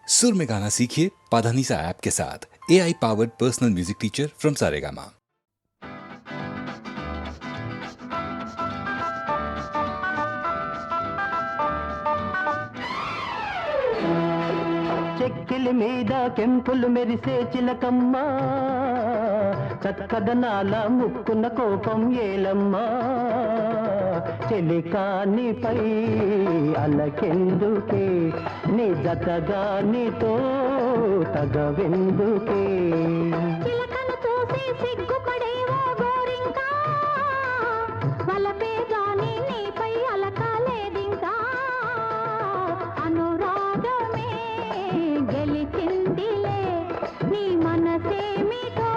सुर में गाना सीखिए पाधानीसा ऐप के साथ। AI powered personal music teacher from Saregama. చెక్కిలి మీద కెంపులు మెరిసే చిలకమ్మ, చక్కదనాల ముక్కున కోపం ఏలమ్మా. చెలికానిపై అలకెందుకే, నీ జతగా నీతో తగవెందుకే. చిలకను చూసి సిగ్గుపడేవో గోరింకా, వలపే గాని నీపై అలకాలేదింకా. అనురాగమే గెలిచిందిలే, నీ మనసేమిటో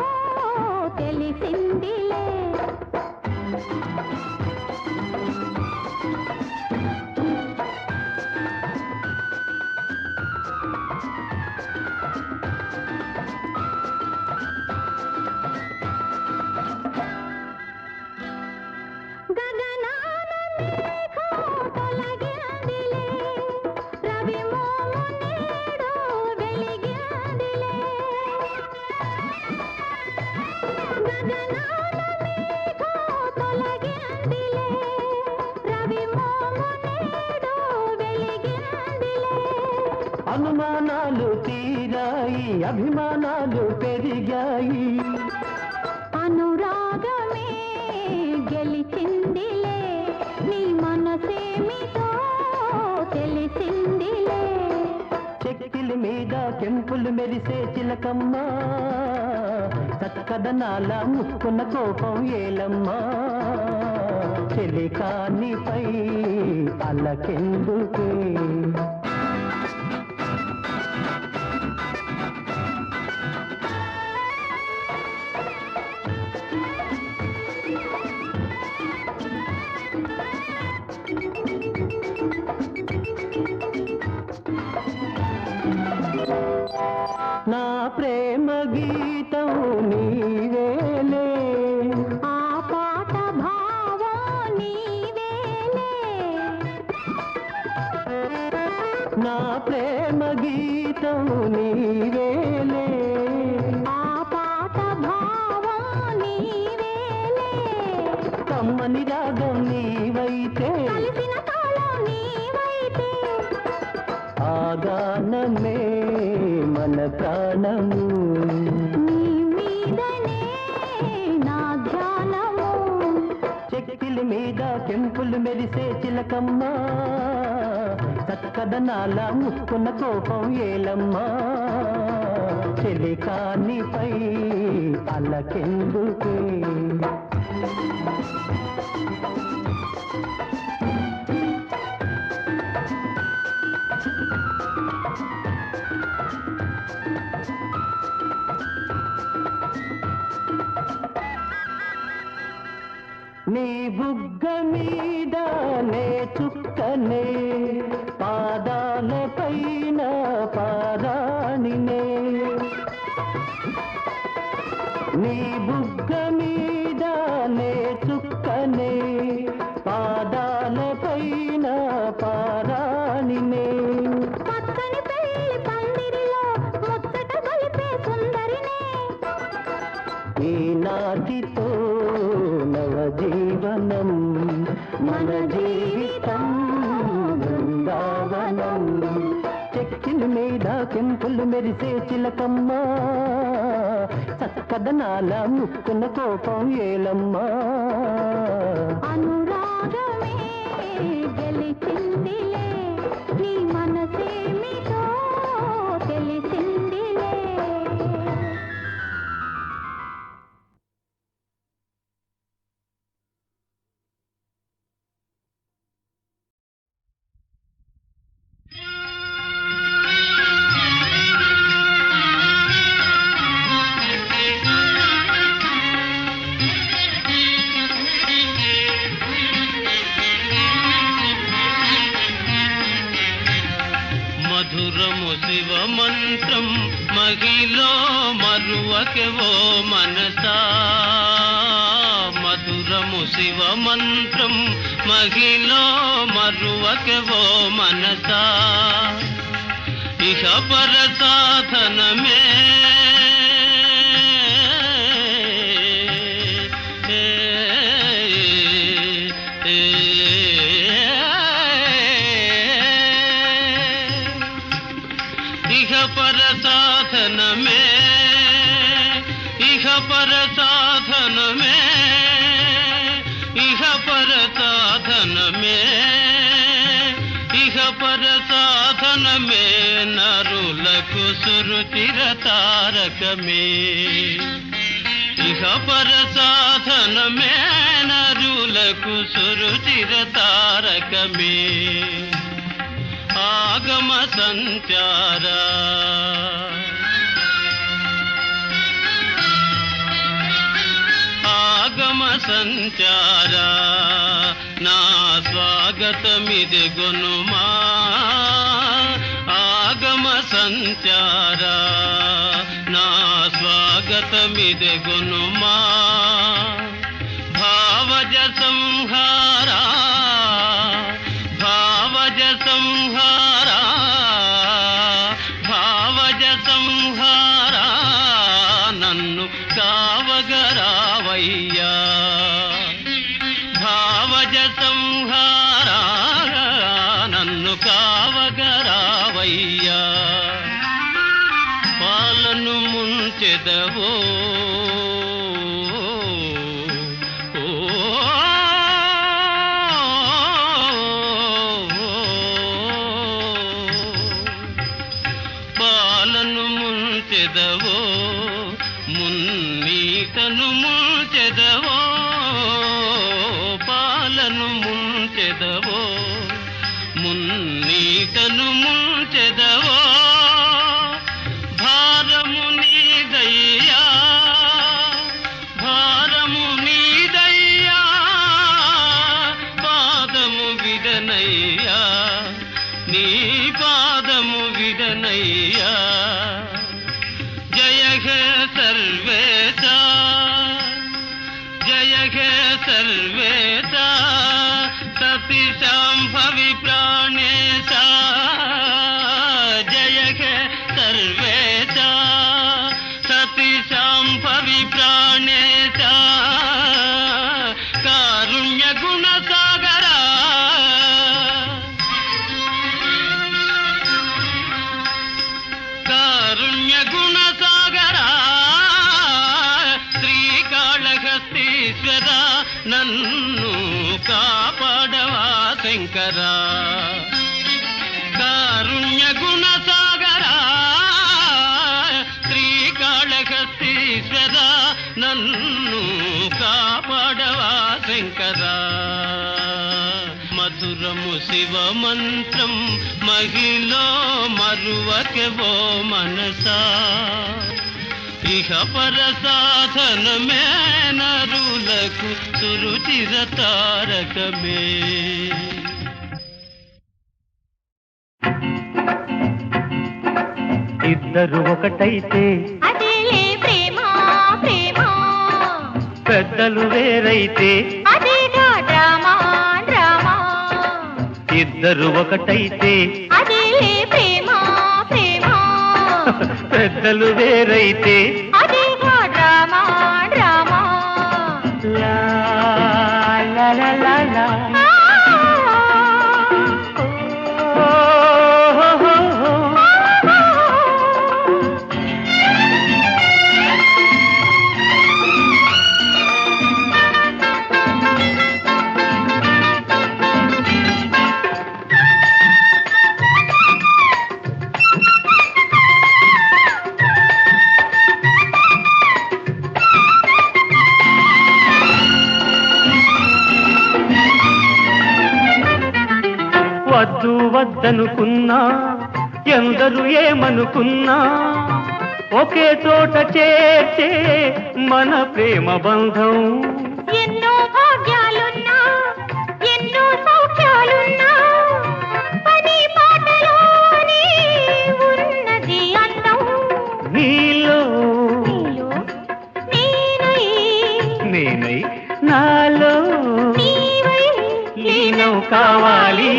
తెలిసిందిలే. అనుమానాలు తీరాయి, అభిమానాలు పెరిగాయి. అనురాగమే గెలిచిందిలే, నీ మనసేమిటో తెలిసిందిలే. చెక్కిలి మీద కెంపులు మెరిసే చిలకమ్మ, చక్కదనాల ముక్కున కోపం ఏలమ్మా. చెలికానిపై అలకెందుకే. నా ప్రేమ గీతం నీవేలే, ఆ పాట భావం నీవేలే. నా ప్రేమ గీతం నీవేలే. ఆ పాట భావం నీవేలే. కమ్మని రాగం నీవైతే, కలిసిన తాళం నీవైతే. ఆ గానమే మన ప్రాణము. నీ మీదనే నా ధ్యానము. చెక్కిలి మీద కెంపులు మెరిసే చిలకమ్మ, చక్కదనాల ముక్కున కోపం ఏలమ్మా. చెలికానిపై అలకెందుకే. నీ బుగ్గ మీద నే చుక్కనే, పాదాల పైన పారాణినే. నీ బుగ్గ మీద నే చుక్కనే, పాదాల పైన పారాణినే. పక్కని పెళ్లి పందిరిలో ముచ్చట గొలిపే సుందరినే. ఈనాటితో నవజీవనం, మన జీవితం బృందావనం. చెక్కిలి మీద కెంపులు మెరిసే చిలకమ్మ, చక్కదనాల ముక్కున కోపం ఏలమ్మా. అనురాగమే గెలిచిందిలే, నీ మనసేమిటో తెలిసిందిలే. మధురము శివ మంత్రం మహిలో మరువకెవో మనసా. మధురము శివ మంత్రం మహిలో మరువకెవో మనసా. ఇహ పర సాధనమే ఇహ పర సాధనమే ఇహ పర సాధనమే ఇహ పర సాధనమే ఇహ పర సాధనమే నరులకు సురుచిర తారకమే ఇహ పర సాధనమే నరులకు సురుచిర తారకమే ఆగమ సంచారా ఆగమ సంచారా నా స్వాగతమిది గునుమా ఆగమ సంచారా నా స్వాగతమిది గునుమా భావజ సంహారా భావజ సంహారా భావజ సంహారా నన్ను కావగరావయ్యా భావజ సంహారా నన్ను కావగరావయ్యా పాలను ముంచెదవో పాలను ముంచెదవో మున్నీటను ముంచెదవో పాలను ముంచెదవో మున్నీటను ముంచెదవో భారము నీదయ్యా భారము నీదయ్యా పాదము విడనయ్యా నీ పాదము విడనయ్యా జయ హే సర్వేశ జయ హే సర్వేశ సతి శాంభవి ప్రాణేశ జయ హే సర్వేశ సతి శాంభవి ప్రాణేశ కారుణ్య గుణ సాగరా కారుణ్య గుణ సాగరా శ్రీకాళహస్తీశ్వర నన్ను కాపాడవా శంకరా కారుణ్య గుణ సాగరా శ్రీకాళహస్తీశ్వర నన్ను కాపాడవా శంకరా మధురము శివ మంత్రం మహిలో మరువకెవో మనసా ఇహ పర సాధనమే నరులకు సురుచిర తారకమే ఇద్దరు ఒకటైతే అదేలే ప్రేమ ప్రేమ పెద్దలు వేరైతే అదేగా డ్రామా డ్రామా ఇద్దరు ఒకటైతే అదేలే ప్రేమ ప్రేమ పెద్దలు వేరైతే అదేగా డ్రామా డ్రామా లా లా లా లా లా. ఓ, హో, హో, హో. వద్దు వద్దనుకున్నా ఎందరు ఏమనుకున్నా ఒకే చోట చేర్చే మన ప్రేమ బంధం ఎన్నో భాగ్యాలున్నా ఎన్నో సౌఖ్యాలున్నా పని పాటలోనే ఉన్నది అందం నీలో నీలో నేనై నేనై నాలో నీవై లీనం కావాలి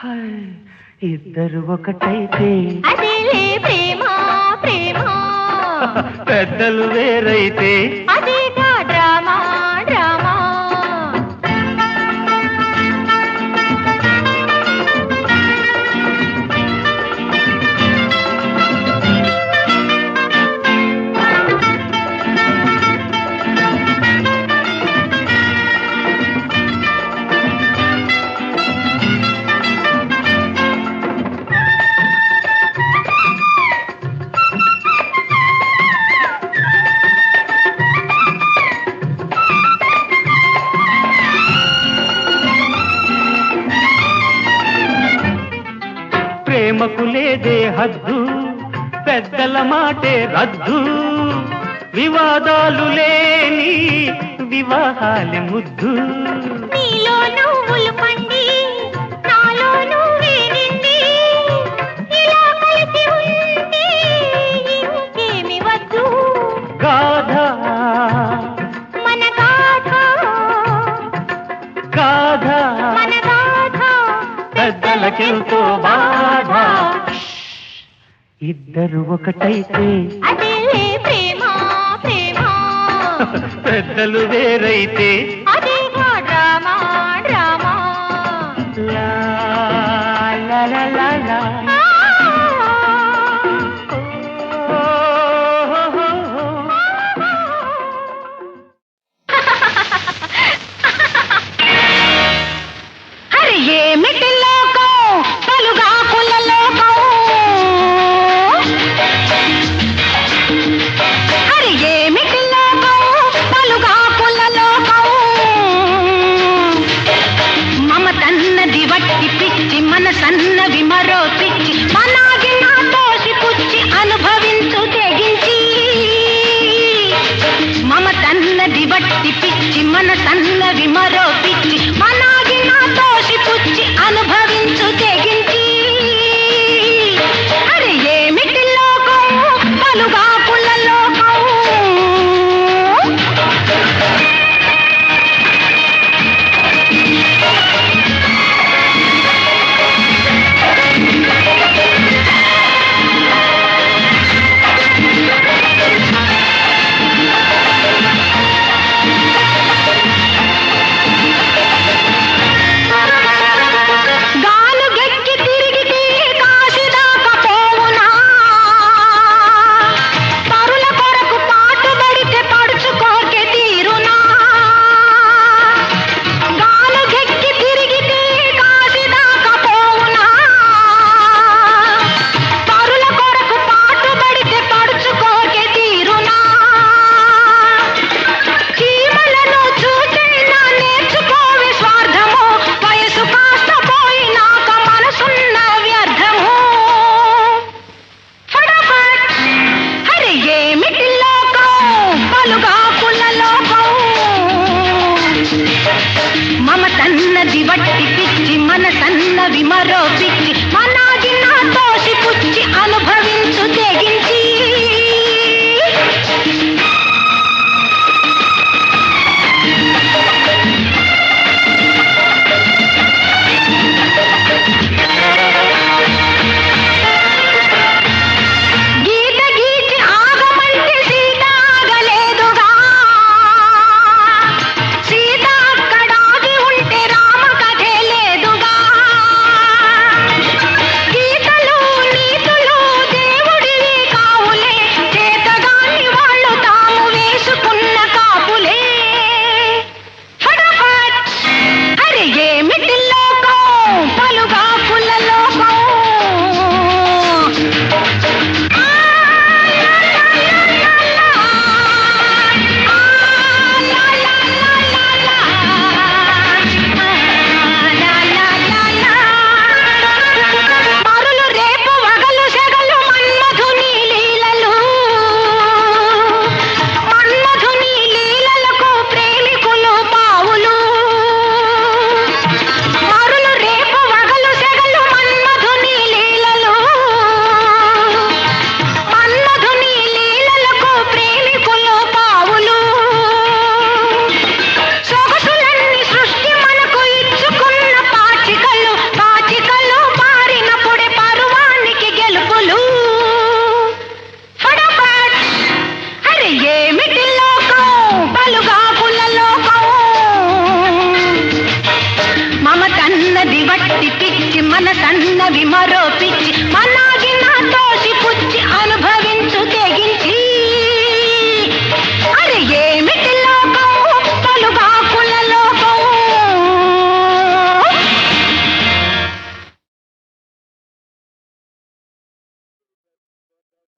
హాయ్, ఇద్దరు ఇద్దరు ఒకటైతే అదేలే ప్రేమ ప్రేమ పెద్దలు వేరైతే అదేగా డ్రామా డ్రామా ప్రేమకు లేదే హద్దు పెద్దల మాటే రద్దు వివాదాలు లేని వివాహాలి ముద్దు నీలో నువ్వులు పండి నాలో నువ్వే నిండి ఇలా కలిసి ఉంటే ఇంకేమి వద్దు గాథ మన గాథ గాథ మన గాథ పెద్దలకెంతో బాధ ఇద్దరు ఒకటైతే అదేలే ప్రేమ ప్రేమ పెద్దలు వేరైతే అదేగా డ్రామా డ్రామా లా లా లా లా లా. హరి ఏమిటి లోకం పలుగాకుల లోకం హరి ఏమిటి లోకం పలుగాకుల లోకం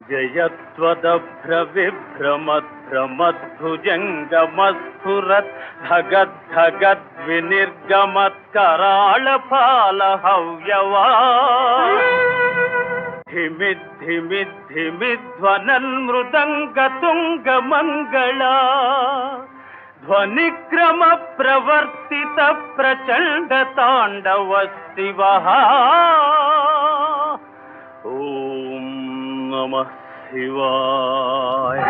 జయత్వదభ్రవిభ్రమద్భ్రమద్భుజంగమస్ఫురత్ ధగద్ధగద్వినిర్గమత్కరాళపాలహవ్యవా ధిమిద్ధిమిద్ధిమిధ్వనన్మృదంగతుంగమంగళా ధ్వనిక్రమ ప్రవర్తిత ప్రచండ తాండవ శివః ఓం నమః శివాయ.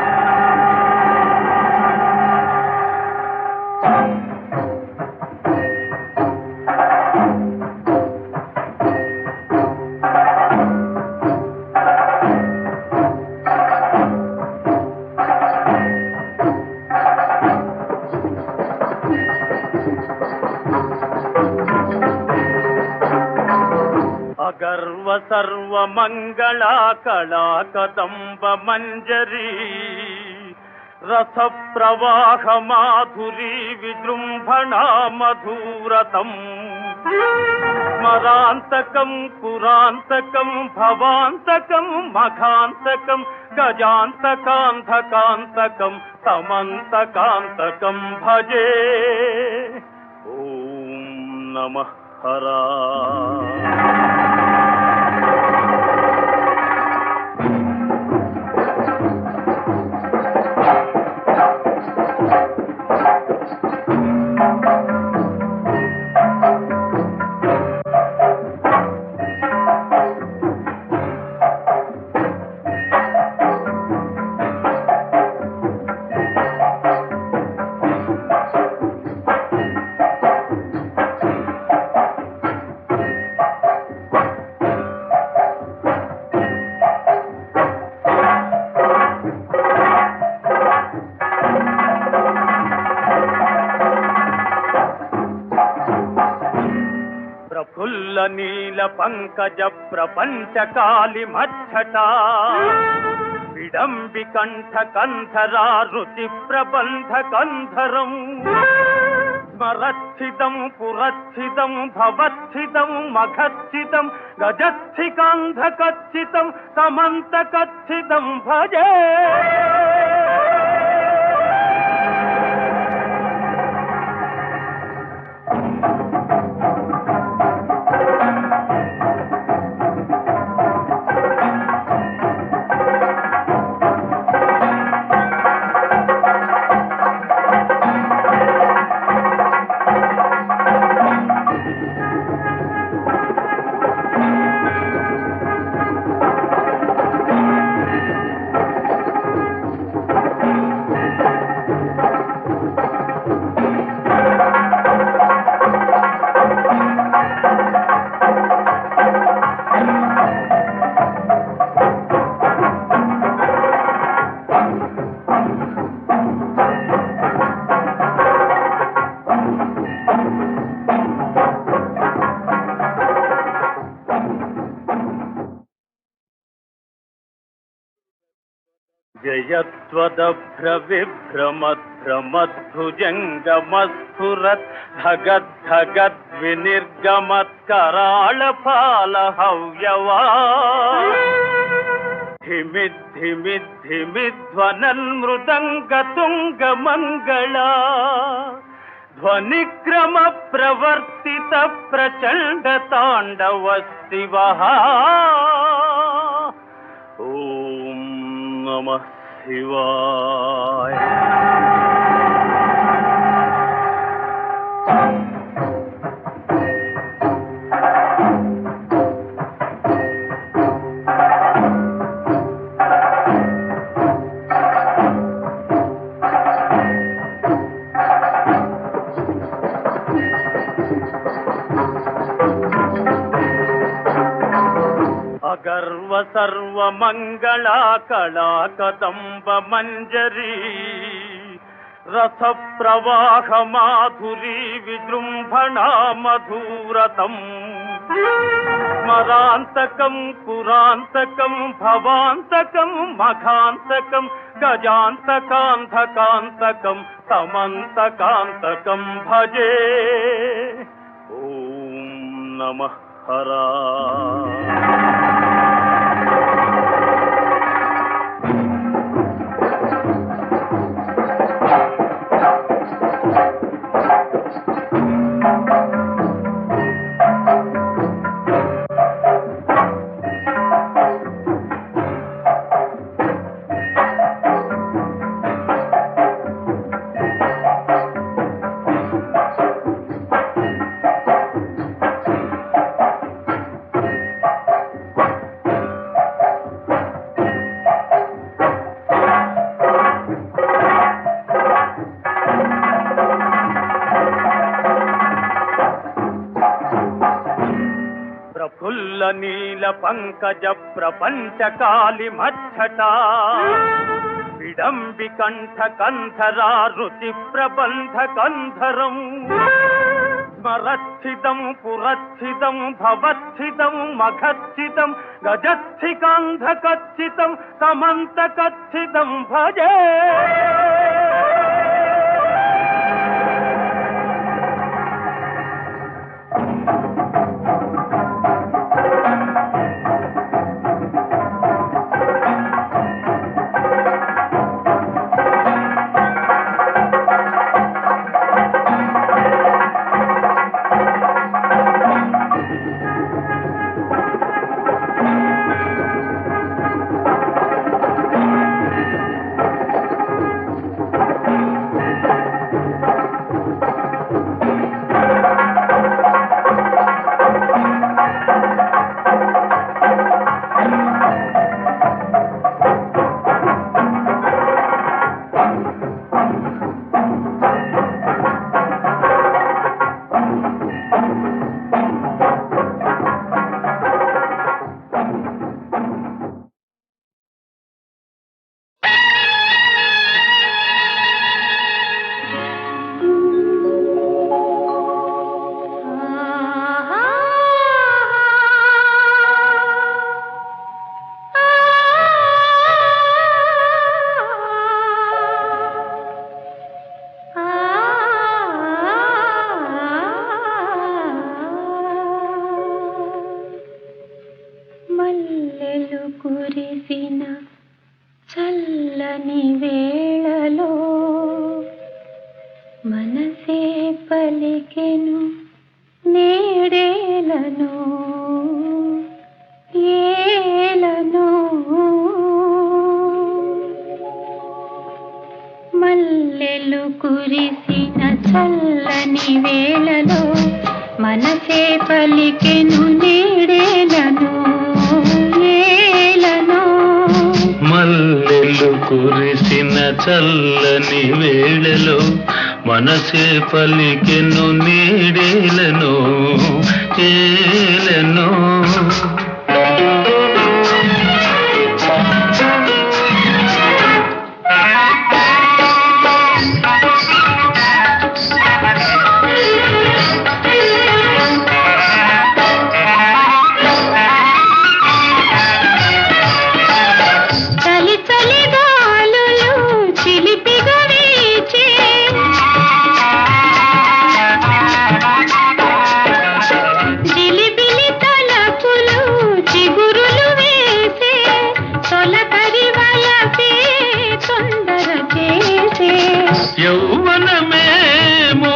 అగర్వ సర్వమంగళా కళా కదంబ మంజరీ రస ప్రవాహ మాధురీ విజృంభణా మధురతం స్మరాంతకం పురాంతకం భవాంతకం మఘాంతకం గజాంతకాంతకాంతకం తమంతకాంతకం భజే. ఓం నమః హరా. ప్రఫుల్ల నీల పంకజ ప్రపంచకాలి మచ్చటా విడంబి కంఠ కంధరా రుచి ప్రబంధ కంధరం స్మరచ్చిదం పురచ్చిదం భవచ్చిదం మఘచ్చిదం గజచ్చికాంధకచ్చితం సమంతకచ్చితం భజే. జయత్వదభ్రవిభ్రమద్భ్రమద్భుజంగమస్ఫురత్ ధగద్ధగద్వినిర్గమత్కరాళపాలహవ్యవా ధిమిద్ధిమిద్ధిమిధ్వనన్మృదంగతుంగమంగళా ధ్వనిక్రమ ప్రవర్తిత ప్రచండ తాండవ శివః. ఓం నమః శివాయ. అగర్వ సర్వమంగళా కళా కదంబ మంజరీ రస ప్రవాహ మాధురీ విజృంభణా మధురతం స్మరాంతకం పురాంతకం భవాంతకం మఘాంతకం గజాంతకాంతకాంతకం తమంతకాంతకం భజే. ఓం నమః హరా. నీల పంకజ ప్రపంచ కాలి మచ్చట విడంబి కంఠ కంధరా రుచి ప్రబంధ కంధరం స్మరచ్చిదం పురచ్చిదం భవచ్చిదం మఘచ్చిదం గజస్థికాంధకచ్చితం సమంతకచ్చితం భజే కురిసిన చల్లని వేళలో మనసే పలికెను నేడేలను ఏలను మల్లెలు కురిసిన చల్లని వేళలో మనసే పలికెను నేడేలను మల్లెలు కురిసిన చల్లని వేళలో మనసే పలికెను నీడేలను ఏలను యౌవనమేమో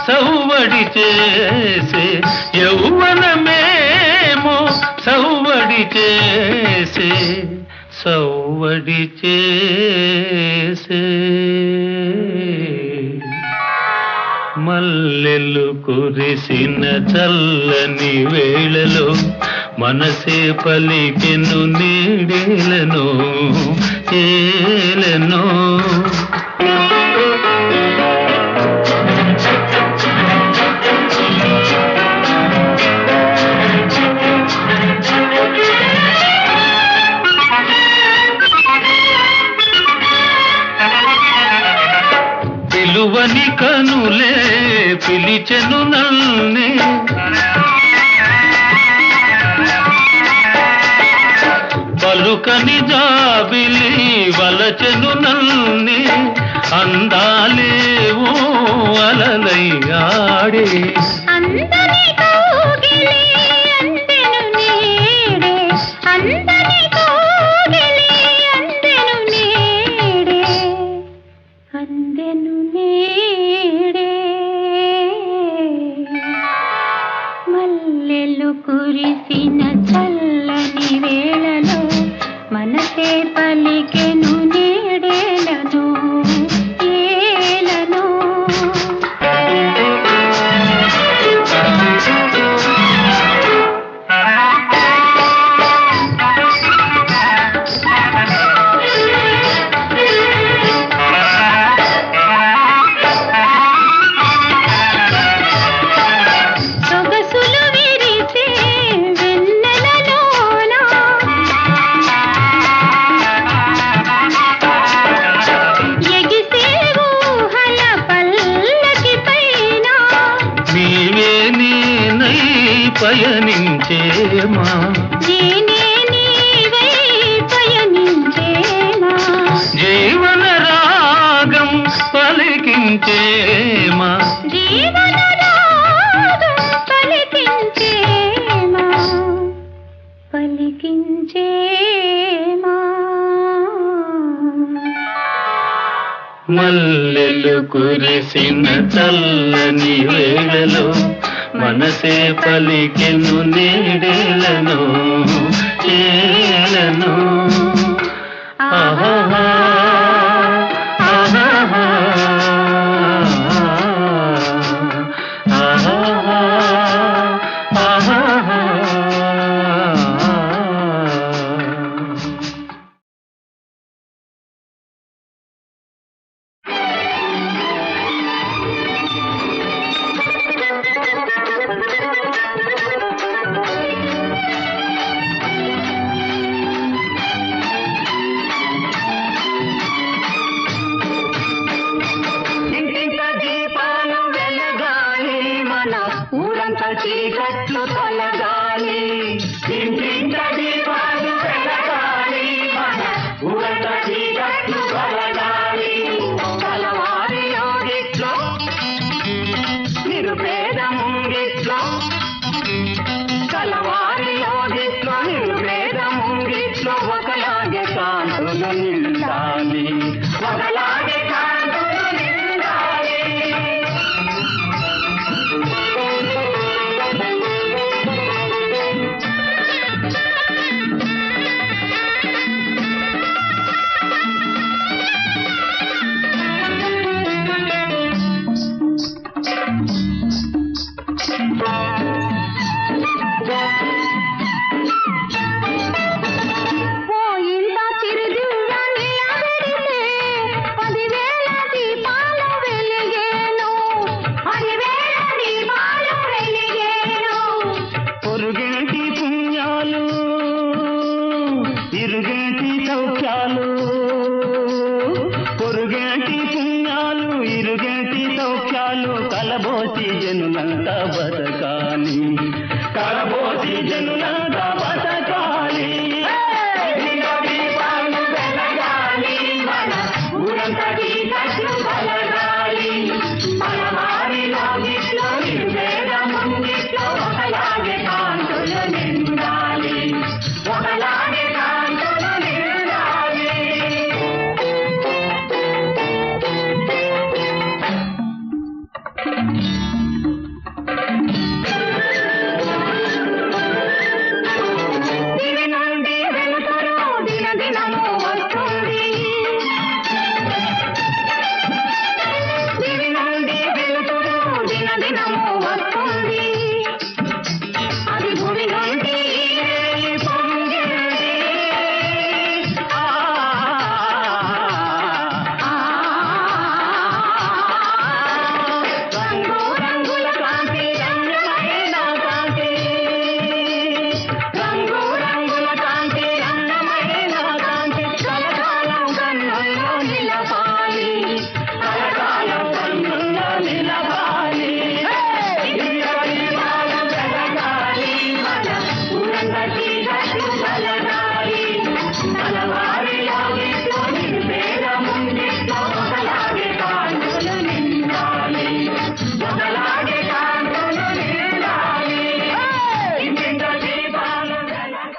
సౌవడి చేసే యౌవనమేమో సౌవడి చేసే సౌవడి చేసే మల్లెలు కురిసిన చల్లని వేళలో మనసే పలికెను నీడేలను ఏలను పిలువని కనులే పిలిచెను నల్నే పలుకని జాబిలి వలచెను నల్నే అందాలేవో అలలై ఆడే అందని కోగిలి అందెను నీడే అందని కోగిలి అందెను నీడే అందెను నీడే మల్లెలు కురిసిన చల్లని వేళలో మనసే పలికెను నీడేలను ఏలను సొగసులు విరిసే వెన్నెలలోన పయనించేమా నేనే నీవై పయనించేమా జీవన రాగం పలికించేమా జీవన రాగం పలికించేమా పలికించేమా మల్లెలు కురిసిన చల్లని వేళలో మనసే పలికెను నీడేలను ఏలను ఆహా ఆహా ఆహా ఇంటింట దీపాలు వెలగాలి మన ఊరంతా చీకట్లు తొలగాలి ఇంటింట దీపాలు వెలగాలి మన ఊరంతా చీకట్లు తొలగాలి కలవారి యోగిట్లో నిరుపేద ముంగిట్లో కలవారి యోగిట్లో నిరుపేద ముంగిట్లో ఒకలాగే కాంతులు నిండాలి ఒకలాగే కాంతులు నిండాలి పోయిందా చిరుదివ్య నిలబెడితే 10,000 దీపాలు వెలిగేను 10,000 దీపాలు వెలిగేను పొరుగేటి పుణ్యాలు ఇరుగేటి సౌఖ్యాలు పొరుగేటి పుణ్యాలు ఇరుగేటి సౌఖ్యాలు కలబోసి జనులంతా బతకాలి కలబోసి జనులంతా బతకాలి దీపాలు వెలగాలి మన ఊరంతా చీకట్లు కలగాలి మన వారిలో గిట్లో నిర్వేద ముంగిట్లో ఒకలాగే కాంతులు నిండాలి ఒకలాగే కాంతులు నిండాలి దివి నుండి వెలుతురు దినదినము వస్తుంది దివి నుండి వెలుతురు దినదినము వస్తుంది అది భూమి నుండి ఈ పొంగింది ఆ రంగు రంగుల కాంతి రమ్యమైన కాంతి రంగు రంగుల కాంతి రమ్యమైన కాంతి కలకాలం కన్నుల్లో నిలపాలి కలకాలం కన్నుల్లో నిలపాలి దివ్య దీపాలు వెలగాలి మన ఊరంతా చీకట్లు కలగాలి కలవారి యోగిట్లో నిర్వేద ముంగిట్లో ఒకలాగే కాంతులు నిండాలి ఒకలాగే కాంతులు నిండాలి ఇంటింట దీపాలు వెలగాలి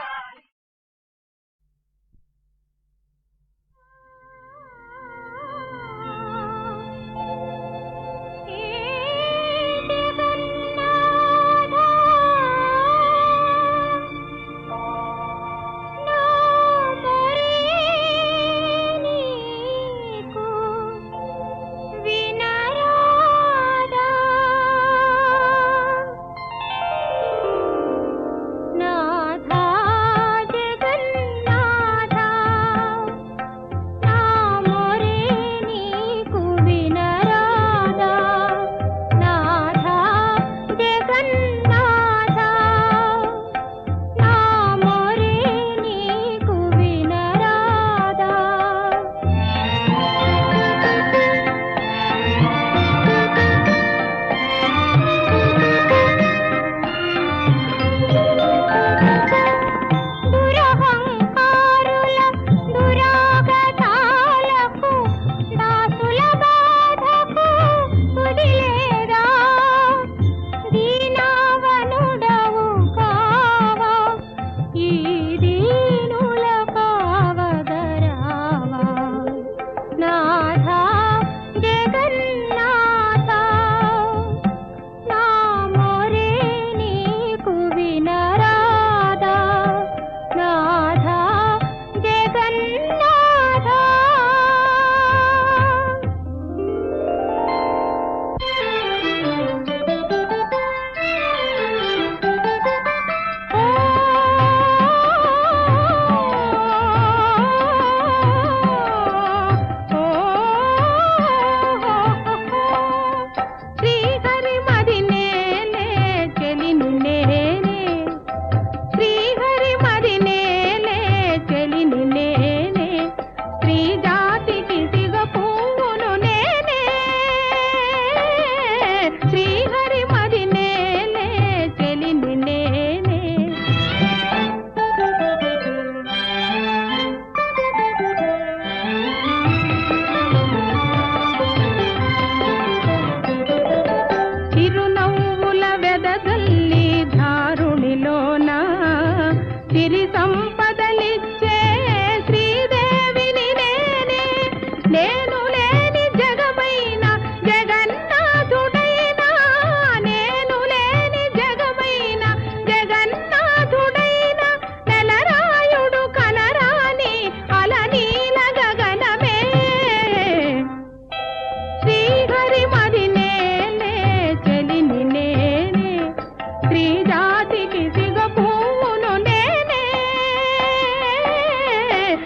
నా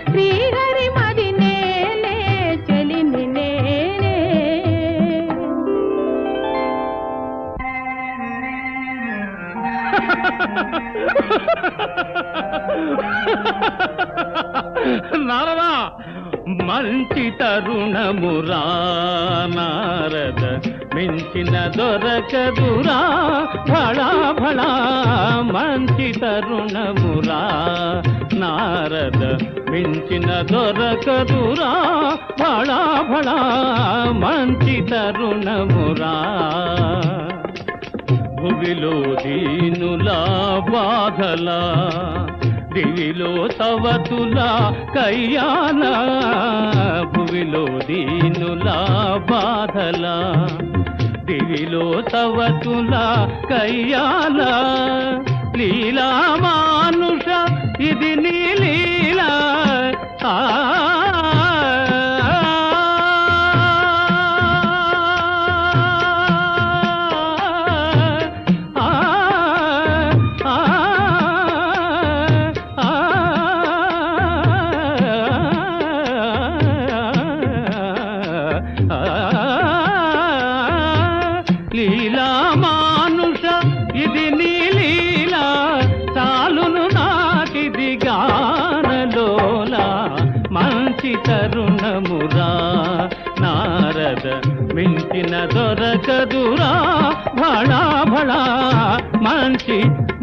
శ్రీహరి మది నేనే చెలిమి నేనే నారదా మంచి తరుణమురా నారద మించిన దొరకదురా భళా భళా మంచి తరుణమురా నారద మించిన దొరకదురా భళా భళా మంచి తరుణమురా భువిలో దీనులా బాధలా దివిలో సవతులా కయ్యాలా భువిలో దీనులా బాధలా దివిలో సవతులా కయ్యాలా లీలా మానుష ఇది నీ లీలా లీలా మానుష ఇది నీ లీలా చాలును నాకిది గానలోలా మంచి తరుణమురా నారద మించిన దొరకదురా భళా భళా మంచి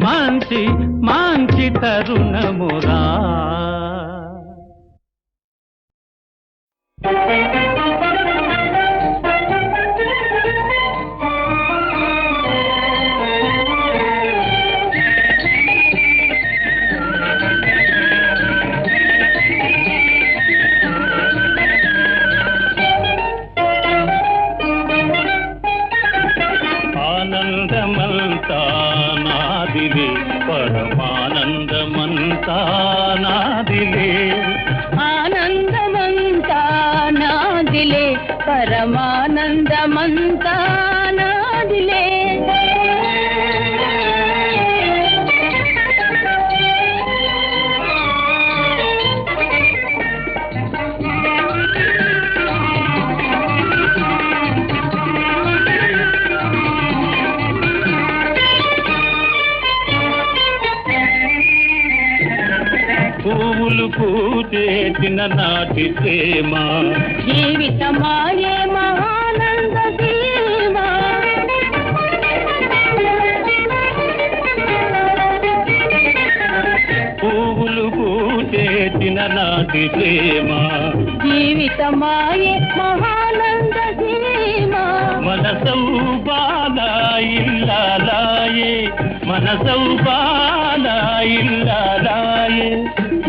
మంచి మంచి తరుణమురా ఆనందమంతా నాదిలే పరమానందమంతా నాదిలే ఆనందమంతా నాదిలే పరమానందమంతా నాదిలే పువ్వులు పూచేసిన నాటి ప్రేమ జీవితమాయే మహానంద సీమ పువ్వులు పూచేసిన నాటి ప్రేమ జీవితమాయే మహానంద సీమ మనసౌ బాల ఇల్లాలాయే మనసౌ బాల ఇల్లాలాయే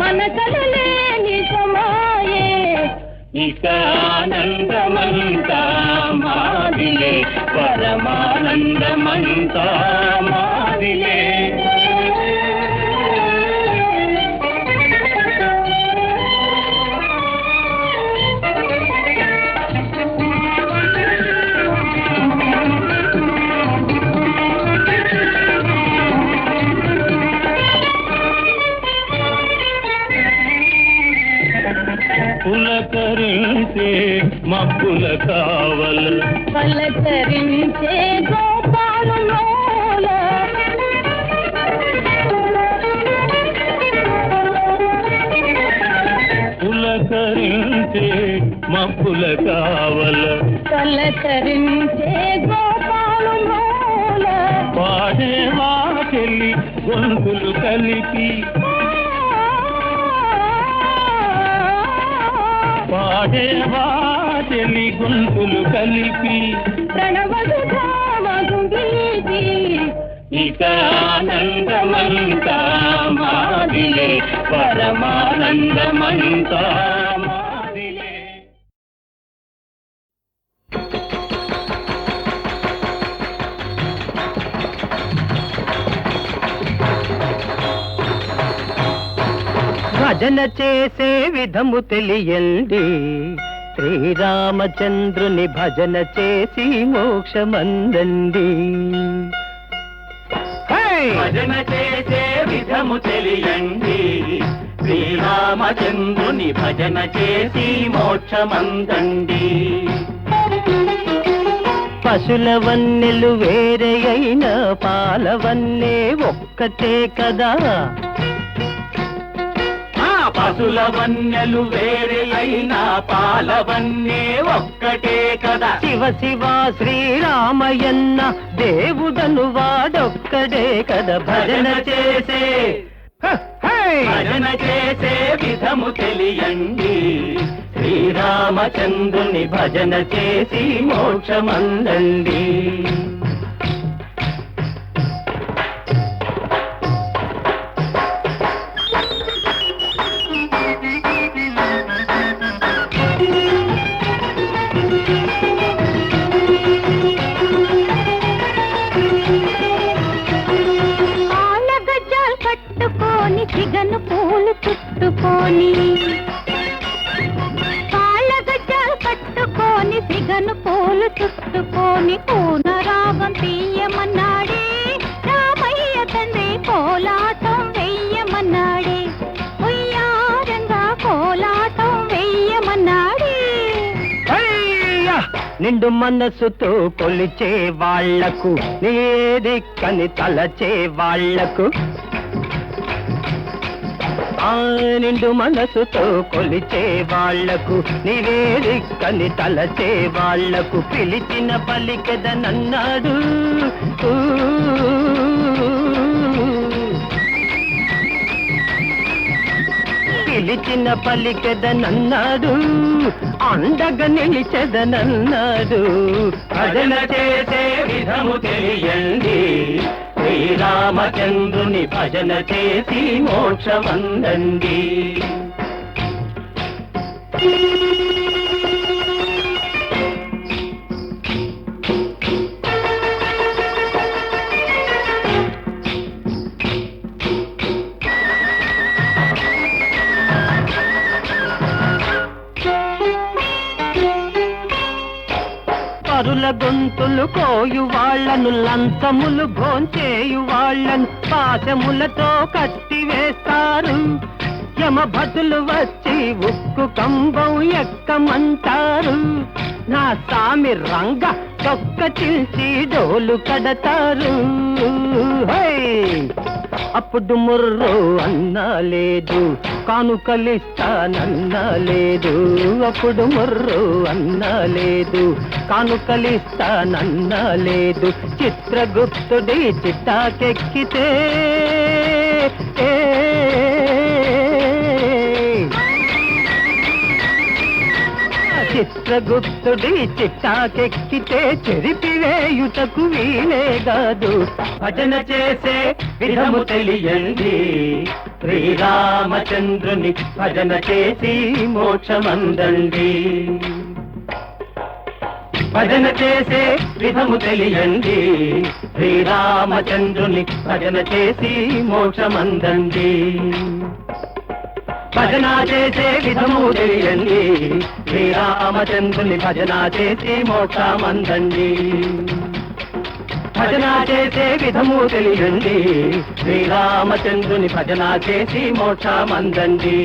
మనసలలే నిజమాయే ఇక ఆనందమంతా మాదిలే పరమానందమంతా మాదిలే పులకరించే మబ్బుల కావల పలకరించే గోపాలులోల పులకరించే మబ్బుల కావల పలకరించే గోపాలులోల పాడే వాకెళ్ళి గొంతులు కలిపి పాడే వాచెలి గొంతులు కలిపి ప్రణవసుధామగు గీతి ఇక ఆనందమంతా మాదిలే పరమానందమంతా మాదిలే భజన చేసే విధము తెలియండి శ్రీరామచంద్రుని భజన చేసి మోక్షమందండి భజన చేసే విధము తెలియండి శ్రీరామచంద్రుని భజన చేసి మోక్షమందండి. పశుల వన్నెలు వేరే అయిన పాలవన్నే ఒక్కటే కదా. పశుల వన్నెలు వేరే అయినా పాలవన్నే ఒక్కటే కదా. శివ శివ శ్రీరామయన్న దేవుడను వాడొక్కడే కదా. భజన చేసే భజన చేసే విధము తెలియండి. శ్రీరామచంద్రుని భజన చేసి మోక్షమందండి. సిగను పూలు చుట్టుకొని కాళ్ళగజ్జాలు కట్టుకొని సిగను పూలు చుట్టుకొని పూన రాగం తీయమన్నాడే రామయ్య తండ్రి. కోలాటం వెయ్యమన్నాడే ఉయ్యారంగా కోలాటం వెయ్యమన్నాడే. నిండు మనసుతో కొలిచే వాళ్లకు నేదిక్కని తలచే వాళ్లకు నిండు మనసుతో కొలిచే వాళ్లకు నివేదికని తలచే వాళ్లకు పిలిచిన పలికెదనన్నాడు. పిలిచిన పలికెదనన్నాడు. అండగా నిలిచెదనన్నాడు. భజన చేసే విధము తెలియండి. శ్రీరామచంద్రుని భజన చేసి మోక్షమందండి. పరుల గొంతులు కోయు వాళ్లను లంచములు భోంచేయు వాళ్లను పాశములతో కట్టివేస్తారు. యమభటులు వచ్చి ఉక్కు కంబం ఎక్కమంటారు. నా సామి రంగ తొక్క చిల్చి డోలు కడతారు. అప్పుడు ముర్రో అన్నా లేదు, కానుకలిస్తానన్నా లేదు. అప్పుడు ముర్రో అన్నా లేదు, కానుకలిస్తానన్నా లేదు. చిత్రగుప్తుడి చిట్టాకెక్కితే చిత్రగుప్తుడి చిట్టాకెక్కితే చెరిపివేయుటకు వీలేగాదు. భజన చేసే విధము తెలియండి. శ్రీరామచంద్రుని భజన చేసి మోక్షమందండి. భజన చేసే విధము తెలియండి. శ్రీరామచంద్రుని భజన చేసి మోక్షమందండి. భజన చేసే విధము తెలియండి. శ్రీరామచంద్రుని భజన చేసి మోక్షమందండి. భజన చేసే విధము తెలియండి. శ్రీరామచంద్రుని భజన చేసి మోక్షమందండి.